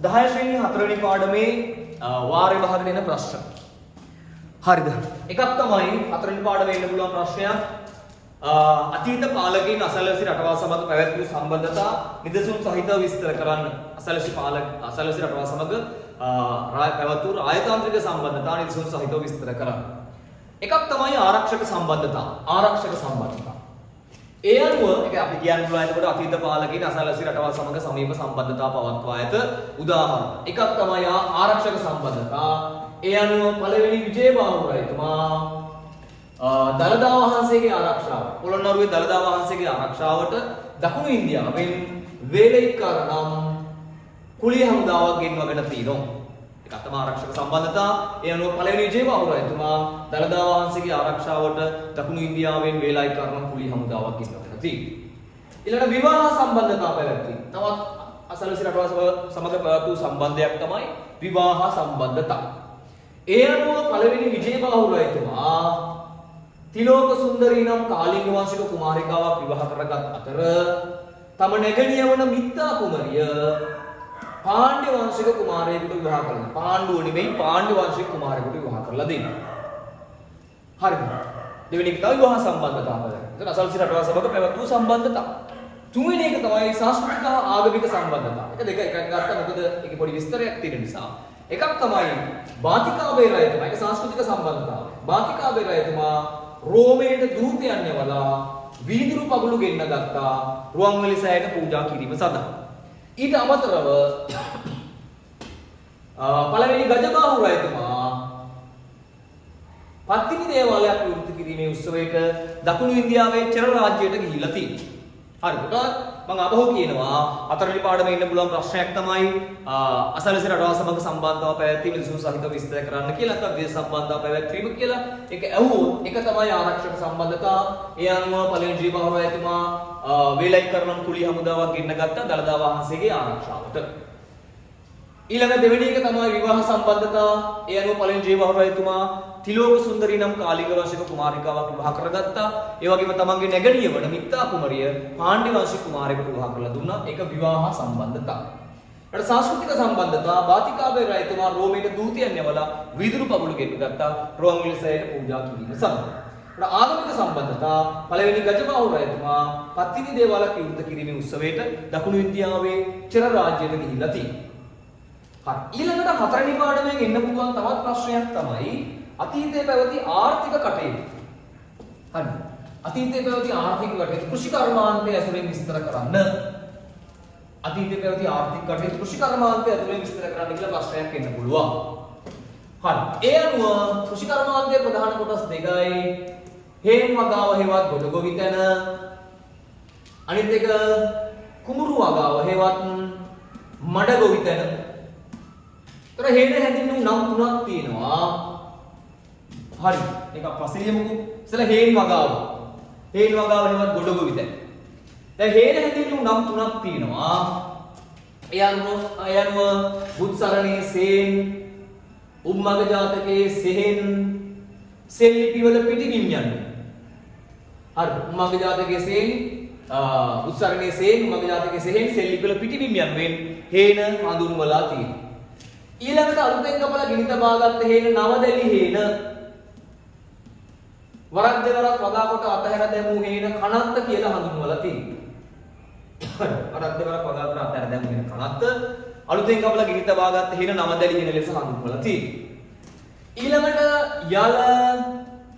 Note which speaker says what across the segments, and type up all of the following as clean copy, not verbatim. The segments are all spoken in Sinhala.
Speaker 1: 10 ශ්‍රේණිය 4 වෙනි පාඩමේ වාරය භාග දෙන ප්‍රශ්න. හරිද? එකක් තමයි 4 වෙනි පාඩමේ ඉන්න පුළුවන් ප්‍රශ්නයක්. අතීත පාලකයන් අසල්වැසි රටවල් සමග පැවැත් වූ සම්බන්ධතා නිදසුන් සහිතව විස්තර කරන්න. අසල්වැසි රටවල් සමග පැවැත් වූ රාජතාන්ත්‍රික සම්බන්ධතා නිදසුන් සහිතව විස්තර කරන්න. එකක් තමයි ආරක්ෂක සම්බන්ධතා. ආරක්ෂක සම්බන්ධතා. ඒ අනුව ඒක අපි කියන්න පුළුවන් එතකොට අතීත පාලකයන් අසල්වැසි රටවල් සමග සමීප සම්බන්ධතා පවත්වා ඇත උදාහරණ. එකක් තමයි ආරක්ෂක සම්බන්ධතා. ඒ අනුව පළවෙනි විජේබාහුරයතුමා දළදා වහන්සේගේ ආරක්ෂාව පොළොන්නරුවේ දළදා වහන්සේගේ ආරක්ෂාවට දකුණු ඉන්දියාවෙන් වේලයික්කාර නම් කුලිය හමුදාවක් ගෙන්වගෙන තිනවා. ඒක තමයි ආරක්ෂක සම්බන්ධතා. ඒ අනුව පළවෙනි විජේබාහුරයතුමා දළදා වහන්සේගේ ආරක්ෂාවට දකුණු ඉන්දියාවෙන් වේලයික්කාර නම් කුලිය හමුදාවක් ගෙන්වගෙන තිනවා. ඊළඟ විවාහ සම්බන්ධතා පැවැත්වීම. තවත් අසල්වැසි රටවල් සමග පැවැත් වූ සම්බන්ධයක් තමයි විවාහ සම්බන්ධතා. ඒ අනුව පළවෙනි විජේබාහුරයතුමා තිලෝක සුන්දරී නම් කාලිංග වංශික කුමාරිකාවක් විවාහ කරගත් අතර තම නැගණිය වන මිත්තා කුමරිය පාණ්ඩ්‍ය වංශික කුමාරයෙකුට විවාහ කරනවා. පාණ්ඩුව නෙමෙයි පාණ්ඩ්‍ය වංශික කුමාරයෙකුට විවාහ කරලා දෙනවා. හරිද? දෙවෙනි එක තමයි විවාහ සම්බන්ධතාවය. ඒක අසල්වැසි රටවල් සමග පැවැත් වූ සම්බන්ධතාව. තුන්වෙනි එක තමයි සංස්කෘතික හා ආගමික සම්බන්ධතාව. එක දෙක එකක් ගත්තා මොකද ඒකේ පොඩි විස්තරයක් තියෙන නිසා. එකක් තමයි බාතිකාවේ රජතුමා. ඒක සංස්කෘතික සම්බන්ධතාවය. බාතිකාවේ රජතුමා රෝමයට දූතයන් යවලා වීදුරු පගුළු ගෙන්න ගත්තා රුවන්වැලි සෑයට පූජා කිරීම සඳහා. ඊට අමතරව පළවෙනි ගජබාහු රජතුමා පත්තිනි දේවාලයක් විවෘත කිරීමේ උත්සවයට දකුණු ඉන්දියාවේ චර රාජ්‍යයට ගිහිල්ලා තියෙනවා. හරිද? මම අබහුව කියනවා හතරවෙනි පාඩමේ ඉන්න පුළුවන් ප්‍රශ්නයක් තමයි අසල්වැසි රටවල් සමග සම්බන්ධතාව පැවැත්වීම නිදසුන් සහිතව විස්තර කරන්න කියලා නැත්නම් දේශ සම්බන්ධතාව පැවැත්වීම කියලා. ඒක ඇහුවොත් එක තමයි ආරක්ෂක සම්බන්ධතාව. ඒ අනුව පළවෙනි විජේබාහුරයතුමා වේලයික්කරනම් කුලිය හමුදාවක් ගෙන්න ගත්තා දළදා වහන්සේගේ ආරක්ෂාවට. ඊළඟ දෙවෙනි එක තමයි විවාහ සම්බන්ධතාව. ඒ අනුව පළවෙනි විජේබාහුරයතුමා තිලෝක සුන්දරී නම් කාලිංග වංශික කුමාරිකාවක් විවාහ කරගත්තා. ඒ වගේම තමන්ගේ නැගණිය වන මිත්තා කුමරිය පාණ්ඩ්‍ය වංශික කුමාරයෙකුට විවාහ කරලා දුන්නා. ඒක විවාහ සම්බන්ධතාව. ඊට සංස්කෘතික සම්බන්ධතාව බාතිකාවේ රජතුමා රෝමයට දූතයන් යවලා වීදුරු පගුළු ගෙන්න ගත්තා රුවන්වැලි සෑයට පූජා කිරීම සඳහා. ඊට ආගමික සම්බන්ධතාව පළවෙනි ගජබාහු රජතුමා පත්තිනි දේවාලයක් විවෘත කිරීමේ උත්සවයට දකුණු ඉන්දියාවේ චර රාජ්‍යයට ගිහිල්ලා තියෙනවා. හරි. ඊළඟට හතරවෙනි පාඩමෙන් එන්න පුළුවන් තවත් ප්‍රශ්නයක් තමයි අතීතයේ පැවති ආර්ථික කටයුතු. හරි. අතීතයේ පැවති ආර්ථික කටයුතු කෘෂි කර්මාන්තය ඇසුරෙන් විස්තර කරන්න. අතීතයේ පැවති ආර්ථික කටයුතු කෘෂි කර්මාන්තය ඇසුරෙන් විස්තර කරන්න කියලා ප්‍රශ්නයක් එන්න පුළුවන්. හරි. ඒ අනුව කෘෂි කර්මාන්තයේ ප්‍රධාන කොටස් දෙකයි. හේන් වගාව හේවත් ගොඩගොවි තැන. අනිත් එක කුඹුරු වගාව හේවත් මඩ ගොවි තැන. ඒතර හේන හැඳින්වූ නම් තුනක් තියෙනවා. හරි. ඒක පස්සේ යමුකෝ. ඉතල හේන් වගාව. හේන් වගාව හේවත් ගොඩගොවි තැන. දැන් හේන හැඳින්වූ නම් තුනක් තියෙනවා. ඒ අනුව බුත්සරණේ සේන්, උම්මග ජාතකයේ සෙහෙන්, සෙල්ලිපිවල පිටිගිම් යන්නේ. හරි. උම්මග ජාතකයේ සේන්, බුත්සරණේ සේන්, උම්මග ජාතකයේ සෙහෙන්, සෙල්ලිපිවල පිටිගිම් යනුවෙන් හේන හඳුන්වලා තියෙනවා. ඊළඟට අලුතෙන් කපලා ගිනි තබාගත්ත හේන නවදැලි හේන වරක් දෙවරක් වගා කොට අතහැර දැමූ හේන කනත්ත කියලා හඳුන්වලා තියෙනවා. වරක් දෙවරක් වගා කොට අතහැර දැමූ හේන කනත්ත අලුතෙන් කපලා ගිනි තබාගත්ත හේන නවදැලි හේන ලෙස හඳුන්වලා තියෙනවා. ඊළඟට යල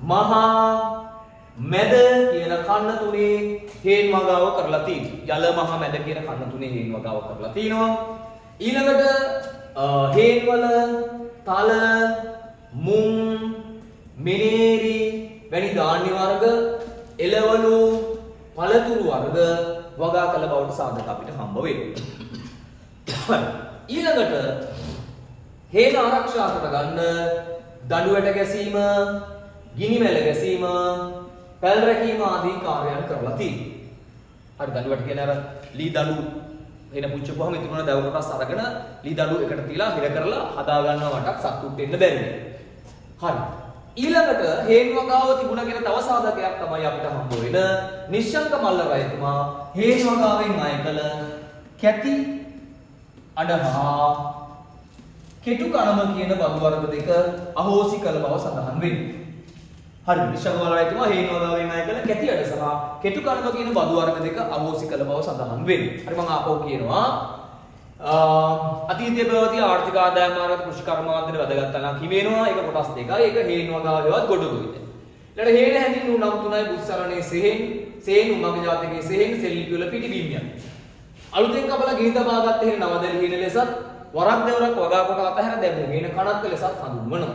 Speaker 1: මහා මැද කියන කන්න තුනේ හේන් වගාව කරලා තියෙනවා. යල මහා මැද කියන කන්න තුනේ හේන් වගාව කරලා තියෙනවා. ඊළඟට හේන් වල තල මුං මිනේරි වැනි ධාන්‍ය වර්ග එළවලු පළතුරු වර්ග වගා කළ බවට සාධක අපිට හම්බ වෙනවා. ඊළඟට හේන ආරක්ෂා කරගන්න දඬු වැට ගැසීම, ගිනි මැල ගැසීම, පැල් රැකීම ආදී කාර්යයන් කරලා තියෙනවා. හරි. දඬු වැට කියන්නේ අර ලී දඬු එන පුච්චපුවාම ඉතුරුන දව කොටස් අරගෙන ලී දඬු එකට තියලා හිර කරලා හදා ගන්නවා වටක් සතුටුත් වෙන්න බැරි. හරි. ඊළඟට හේන් වගාව තිබුණා කියන තව සාධකයක් තමයි අපිට හම්බ වෙන නිශ්ශංක මල්ල රජතුමා හේන් වගාවෙන් අය කළ කැති අඩහා කෙටු කණම කියන බදු වර්ග දෙක අහෝසි කළ බව සඳහන් වෙන්නේ. හරි විශ්වවිද්‍යාලයතුමා හේන වදාවේ ණය කළ කැටි අඩ සහ කෙටු කණම කියන බදු වර්ග දෙක අහෝසි කළ බව සඳහන් වෙන්නේ. හරි මම ආපහු කියනවා අතීතයේ පැවති ආර්ථික ආදායම මාර්ග කෘෂි කර්මාන්තයේ වැදගත් අලක් හිමෙනවා. ඒක කොටස් දෙකයි. ඒක හේන වදාවේවත් ගොඩගොවිද. ඊළඟ හේන හැඳින්වූ නම් තුනයි බුස්සරණේ සෙහෙන් සේන් උමගේ ජාතකයේ සෙහෙන් සෙල්ලිපි වල පිටිබිම්යක්. අලුතෙන් කපලා ගිනි තබාගත් හේන නවදැල් හේන ලෙසත් වරක් දෙවරක් වගා කොට අතහැර දැමු හේන කණක් ලෙසත් හඳුන්වනවා.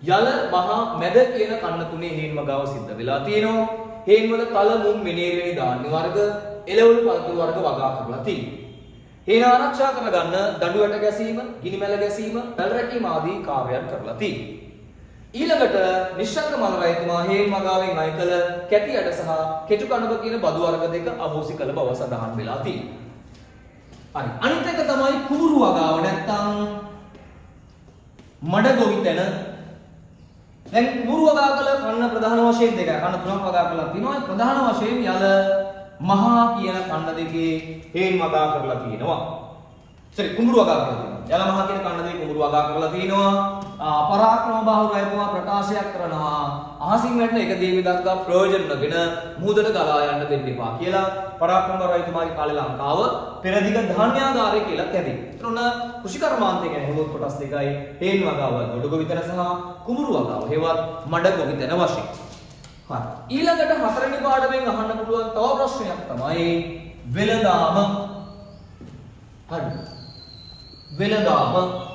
Speaker 1: යල මහා මැද කියන කන්න තුනේ හේන් වගාව සිද්ධ වෙලා තියෙනවා. හේන් වල තල මුම් මිනේරෙනි ධාන්‍ය වර්ග එළවලු පළතුරු වර්ග වගා කරලා තියෙනවා. හේන ආරක්ෂා කරගන්න දඬු වැට ගැසීම, ගිනි මැල ගැසීම, පැල් රැකීම ආදී කාර්යයන් කරලා තියෙනවා. ඊළඟට නිශ්ශංක මල්රයතුමා හේන් වගාවෙන් අය කළ කැටි අඩ සහ කෙටු කණබ කියන බදු වර්ග දෙක අහෝසි කළ බව සඳහන් වෙලා තියෙනවා. හරි අනිත් එක තමයි කුඹුරු වගාව නැත්තම් මඩ ගොවිතැන. දැන් කුඹුරු වගා කළ කන්න ප්‍රධාන වශයෙන් දෙකයි. කන්න තුනක් වගා කරලා තිනවා. ප්‍රධාන වශයෙන් යල මහා කියන කන්න දෙකේ හේන් වගා කරලා තියෙනවා. කුඹුරු වගා කරලා තියෙනවා. යල මහා කියන කන්න දෙකේ කුඹුරු වගා කරලා තියෙනවා. පරාක්‍රම බාහුව රයතුමා ප්‍රකාශයක් කරනවා අහසින් වැටෙන එක දේවි දක්වා ප්‍රයෝජන නොගෙන මුහුදට ගලා යන්න දෙන්න එපා කියලා. පරාක්‍රම රයතුමාගේ කාලේ ලංකාව පෙරදිග ධාන්‍යාගාරය කියලා කැදේ. ඒතර උන කෘෂි කර්මාන්තය ගැන හොඳ කොටස් දෙකයි. හේන් වගාව ගොඩ ගොවිතැන සහ කුඹුරු වගාව හේවත් මඩ ගොවිතැන වශයෙන්. හරි ඊළඟට හතරවෙනි පාඩමෙන් අහන්න පුළුවන් තව ප්‍රශ්නයක් තමයි වෙළඳාම. හරි වෙළඳාම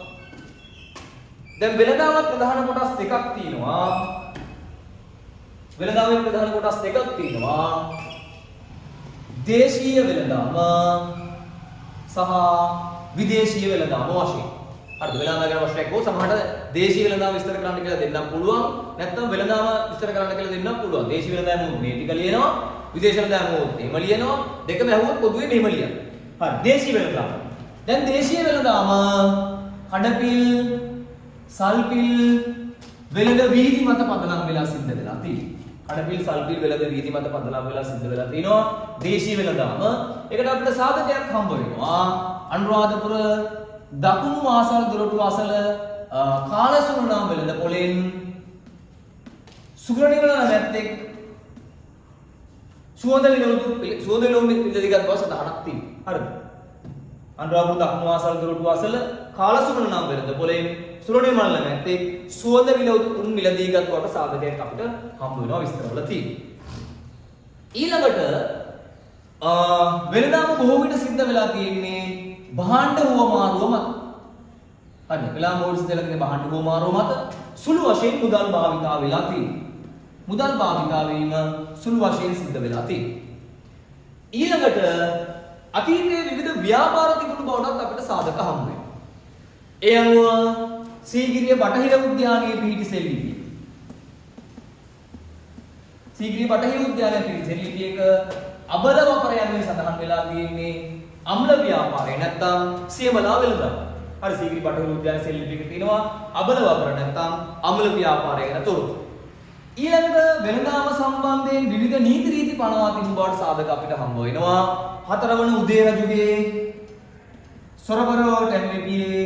Speaker 1: දැන් වෙළඳාම ප්‍රධාන කොටස් දෙකක් තියෙනවා. වෙළඳාමේ ප්‍රධාන කොටස් දෙකක් තියෙනවා. දේශීය වෙළඳාම සහ විදේශීය වෙළඳාම වශයෙන්. හරිද? වෙළඳාම ගැන ප්‍රශ්නයක් හෝ සමහරට දේශීය වෙළඳාම විස්තර කරන්න කියලා දෙන්නම් පුළුවන්. නැත්නම් වෙළඳාම විස්තර කරන්න කියලා දෙන්නම් පුළුවන්. දේශීය වෙළඳාම මේ ටික ලියනවා. විදේශ වෙළඳාම එහෙම ලියනවා. දෙකම ඇහුවොත් පොදුවේ මෙහෙම ලියන්න. හරි. දේශීය වෙළඳාම. දැන් දේශීය වෙළඳාම කඩපිල් සල්පිල් වෙළඳ වීදි මත පදනම් වෙලා සිද්ධ වෙලා තියෙනවා. කඩපිල් සල්පිල් වෙළඳ වීදි මත පදනම් වෙලා සිද්ධ වෙලා තිනවා දේශීය වෙළඳාම. ඒකට අපිට සාධකයක් හම්බ වෙනවා. අනුරාධපුර දකුණු ආසල් දොරටු අසල කාලසුණුනම් වෙළඳ පොලෙන් සුගරණි වල නැත්තේ සුවඳ විලෝම පිළිදිගත් බව සඳහනක් තියෙනවා. හරිද? අනුරාධපුර දකුණු ආසල් දොරටු අසල කාලසුණුනම් වෙළඳ පොලෙන් සුරණි මල්ල නැත්තේ සුවඳ විලවුන් මිලදීගත් කොට සාධකයක් අපිට හම්බ වෙනවා විස්තරවල තියෙනවා. ඊළඟට වෙළඳාම බොහෝ විට සිද්ධ වෙලා තියෙන්නේ භාණ්ඩ හුවමාරුව මත. හරි වෙළඳාම බොහෝ සිද්ධ වෙලා තියෙන්නේ භාණ්ඩ හුවමාරුව මත සුළු වශයෙන් මුදල් භාවිතා වෙලා තියෙනවා. මුදල් භාවිතා වීම සුළු වශයෙන් සිද්ධ වෙලා තියෙනවා. ඊළඟට අතීතයේ විවිධ ව්‍යාපාර තිබුණු බවටත් අපිට සාධක හම්බ වෙනවා. ඒ අනුව සීගිරිය බටහිර උද්‍යානයේ පිහිටි සෙල්ලිපිය. සීගිරිය බටහිර උද්‍යානයේ පිහිටි සෙල්ලිපියක අබල වපර යනුවෙන් සඳහන් වෙලා තියෙන්නේ අම්ල ව්‍යාපාරය නැත්නම් සියමලා වෙළඳාම. හරි සීගිරිය බටහිර උද්‍යානයේ සෙල්ලිපියක තියෙනවා අබල වපර නැත්නම් අම්ල ව්‍යාපාරය ගැන තොරතුරු. ඊළඟට වෙළඳාම සම්බන්ධයෙන් විවිධ නීති රීති පනවා තිබු බවට සාධක අපිට හම්බ වෙනවා. හතරවන උදේ රජුගේ සොරබරෝ ටැම්ලිපියේ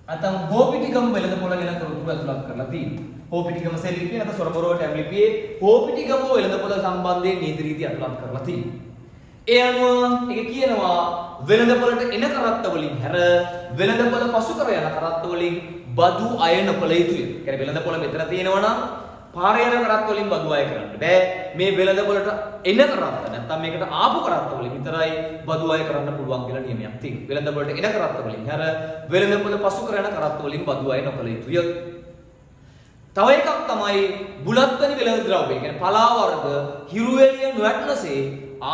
Speaker 1: අතම් හෝපිටිගම වෙළඳ පොළ ගැන තොරතුරු ඇතුළත් කරලා තියෙනවා. හෝපිටිගම සෙල්ලිපිය නැත්නම් සොරබරෝ ටැම්ලිපියේ හෝපිටිගම වෙළඳ පොළ සම්බන්ධයෙන් නීති රීති ඇතුළත් කරලා තියෙනවා. ඒ අනුව ඒක කියනවා වෙළඳ පොළට එන කරත්ත වලින් හැර වෙළඳ පොළ පසු කර යන කරත්ත වලින් බදු අය නොකළ යුතුය. ඒ කියන්නේ වෙළඳ පොළ මෙතන තියෙනවා නම් පාරේ යන කරත්ත වලින් බදු අය කරන්න බෑ. මේ වෙළඳ පොළට එන කරත්ත නැත්නම් මේකට ආපු කරත්ත වලින් විතරයි බදු අය කරන්න පුළුවන් කියලා නියමයක් තියෙනවා. වෙළඳ පොළට එන කරත්ත වලින් හැර වෙළඳ පොළ පසු කර යන කරත්ත වලින් බදු අය නොකළ යුතුය. තව එකක් තමයි බුලත් වැනි වෙළඳ ද්‍රව්‍ය. ඒ කියන්නේ පලා වර්ග හිරු එළිය නොවැටනසේ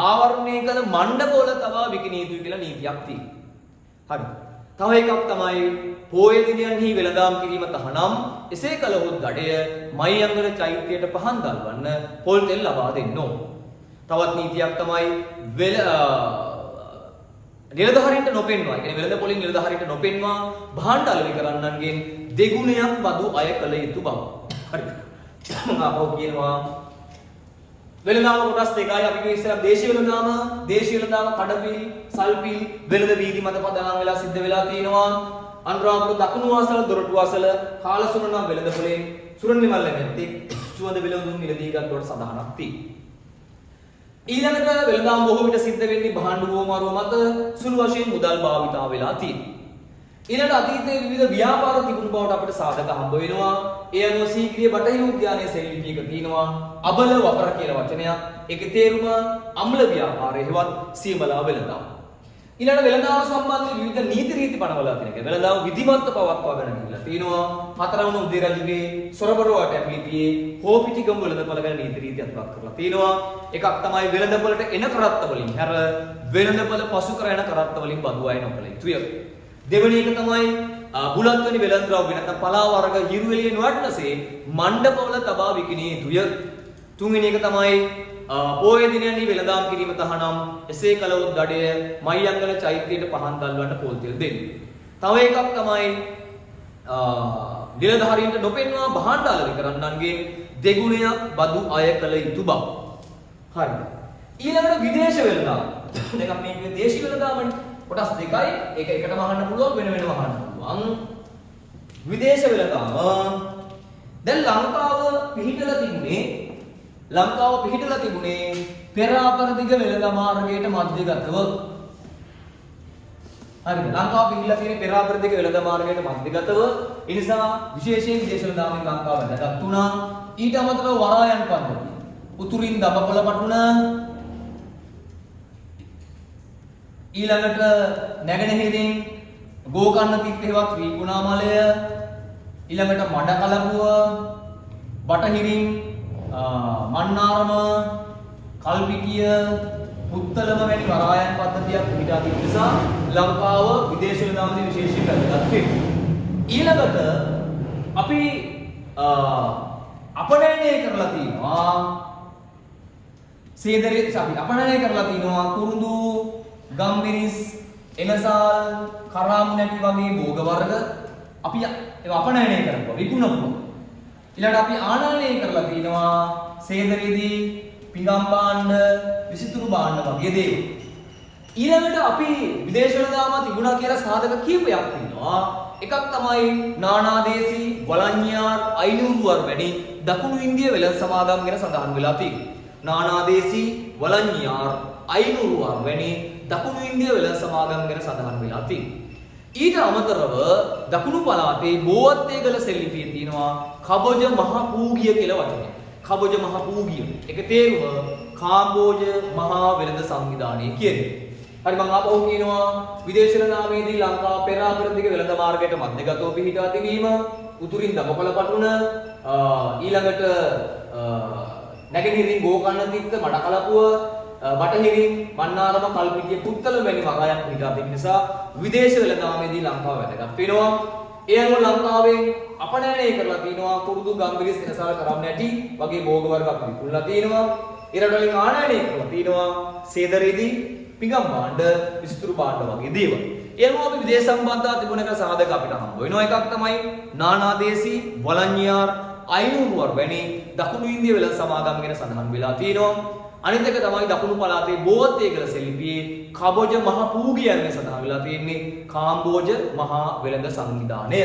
Speaker 1: ආවරණය කළ මණ්ඩපවල තබා විකිණිය යුතුයි කියලා නීතියක් තියෙනවා. හරි. තව එකක් තමයි පෝය දිනයන්හි වෙළඳාම් කිරීම තහනම් එසේ කළහොත් දඩය මයංගන චෛත්‍යයට පහන් දල්වන්න පොල් තෙල් ලබා දෙන්න ඕන. තවත් නීතියක් තමයි නිලධාරීන්ට නොපෙන්වා. ඒ කියන්නේ වෙළඳ පොලින් නිලධාරීන්ට නොපෙන්වා භාණ්ඩ අලෙවි කරන්නන්ගෙන් දෙගුණයක් බදු අය කළ යුතු බව. හරිද? මම අපව කියනවා වෙළඳාම කොටස් දෙකයි අපි කිව්ව ඉස්සරහ දේශීය වෙළඳාම කඩපිල් සල්පිල් වෙළඳ වීදි මත පදනම් වෙලා සිද්ධ වෙලා තියෙනවා. අනුරාධපුර දකුණු වාසල දොරටු වාසල කාලසුර නම් වෙළඳපොලේ සුරන්නිමල්ල නැත්තේ සුවඳ විලඳුන් මිලදී ගන්න කොට සඳහනක් තියෙනවා. ඊළඟට වෙළඳාම බොහෝ විට සිද්ධ වෙන්නේ භාණ්ඩ වෝමාරුව මත සුළු වශයෙන් මුදල් භාවිතා වෙලා තියෙනවා. ඊළඟ අතීතයේ විවිධ ව්‍යාපාර තිබුණු බවට අපිට සාධක හම්බ වෙනවා. ඒ අනුව සීග්‍රිය බටහිර උද්‍යානයේ සෙල්ලිපියක තියෙනවා අබල වපර කියලා වචනයක්. ඒකේ තේරුම අම්ල ව්‍යාපාරය හෙවත් සීමලා වෙළඳාම. ඊළඟ වෙළඳාම සම්බන්ධ විවිධ නීති රීති පනවලා තියෙන එක. වෙළඳාම විධිමත්ව පවත්වාගෙන ගිහිල්ලා තියෙනවා. හතරවන උදේ රජුගේ සොරබරුවට ඇපිලිපියේ හෝපිටිගම් වෙළඳපොළ ගැන නීති රීති අත්පත් කරලා තියෙනවා. එකක් තමයි වෙළඳපොළට එන කරත්ත වලින් හැර වෙළඳපොළ පසු කර යන කරත්ත වලින් බදු අය නොකළ යුතුය. දෙවෙනි එක තමයි බුලත් වෙනි වෙළඳ ද්‍රව්‍ය නැත්නම් පලා වර්ග හිරු එළිය නොවටනසේ මණ්ඩපවල තබා විකිණිය යුතුය. තුන්වෙනි එක තමයි පොය දිනයන්හි වෙළඳාම් කිරීම තහනම්. එසේ කළොත් දඩය මහියංගන චෛත්‍යයට පහන් දැල්වන්න පොල් තෙල් දෙන්න. තව එකක් තමයි නිලධාරීන්ට නොපෙන්වා භාණ්ඩාල විකරන්නන්ගේ දෙගුණයක් බදු අය කළ යුතු බව. හරිද? ඊළඟට විදේශ වෙළඳාම්. දැන් අපි මේ දේශීය වෙළඳාමනේ කොටස් දෙකයි. ඒක එකටම අහන්න පුළුවන් වෙන වෙනම අහන්න පුළුවන්. විදේශ වෙළඳාම දැන් ලංකාව පිහිටලා තිබුණේ පෙර අපරදිග වෙළඳ මාර්ගයට මධ්‍යගතව. හරිද? ලංකාව පිහිටලා තියෙන පෙර අපරදිග වෙළඳ මාර්ගයට මධ්‍යගතව. ඒ නිසා විශේෂයෙන් විදේශ වෙළඳාමෙන් ලංකාව වැදගත් වුණා. ඊට අමතරව වරායන් පද්ධතිය. උතුරින් දඹකොළ පටුන ඊළඟට නැගෙනහිරින් ගෝකර්ණ තිත්තේවත් ත්‍රිකුණාමලය ඊළඟට මඩකලපුව බටහිරින් මන්නාරම කල්පිටිය පුත්තලම වැනි වරායන් පද්ධතියක් පිටා තිබෙන නිසා ලංකාව විදේශ වෙළඳාමදී විශේෂයෙන් වැදගත් වෙනවා. ඊළඟට අපි අපනයනය කරලා තියෙනවා සේදරේ අපි අපනයනය කරලා තියෙනවා කුරුඳු ගම්බිරිස් එනසාල් කරාම් නැටි වගේ භෝග වර්ග අපි ඒව අපනයනය කරපුවා විකුණපුවා. ඊළඟට අපි ආනයනය කරලා තිනවා සේදරේදී පිඟම් භාණ්ඩ විසිතුරු භාණ්ඩ වගේ දේවල්. ඊළඟට අපි විදේශ වෙළඳාම තිබුණා කියලා සාධක කීපයක් තියෙනවා. එකක් තමයි නානාදේශී වලඤ්ඤාර් අයිනුරුවර් වැනි දකුණු ඉන්දිය වෙළඳ සමාගම් ගැන සඳහන් වෙලා තියෙනවා. නානාදේශී වලඤ්ඤාර් අයිනුරුවර් වැනි දකුණු ඉන්දිය වෙළඳ සමාගම් ගැන සඳහන් වෙලා තියෙනවා. ඊට අමතරව දකුණු පළාතේ බෝවත්තේගල සෙල්ලිපියේ තියෙනවා කබොජ මහ පූගිය කියලා වචනය. කබොජ මහ පූගිය. ඒක තේරුම කාම්බෝජ මහා වෙළඳ සංවිධානය කියන්නේ. හරි මම ආපහු කියනවා විදේශ වෙළඳාමේදී ලංකාව පෙර අපරදිග වෙළඳ මාර්ගයට මැදගතව පිහිටා තිබීම උතුරින් දඹකොළ පටුන ඊළඟට නැගෙනහිරින් ගෝකර්ණ තිත්ත මඩකලපුව බටහිරින් මන්නාරම කල්පිටිය පුත්තල වැනි වරායන් පිහිටා තිබෙන නිසා විදේශ වෙළඳාමේදී ලංකාව වැදගත් වෙනවා. ඒ අනුව ලංකාවෙන් අපනයනය කරලා තිනවා කුරුදු ගම්බිරිස් එනසාල කරම් නැටි වගේ භෝග වර්ග අපි විකුණලා තිනවා. ඊට වලින් ආනයනය කරලා තිනවා සේදරේදී පිඟම් භාණ්ඩ විසිතුරු භාණ්ඩ වගේ දේවල්. ඒ අනුව අපි විදේශ සම්බන්ධතා තිබුණ එක සාධක අපිට හම්බ වෙනවා. එකක් තමයි නානාදේශී වලඤ්ඤාර් අයිනුරුවර් වැනි දකුණු ඉන්දිය වෙළඳ සමාගම් ගැන සඳහන් වෙලා තියෙනවා. අනිත් එක තමයි දකුණු පළාතේ බෝවත්තේගල සෙල්ලිපියේ කබොජ මහ පූගිය යන සඳහන් වෙලා තියෙන්නේ කාම්බෝජ මහා වෙළඳ සංවිධානය.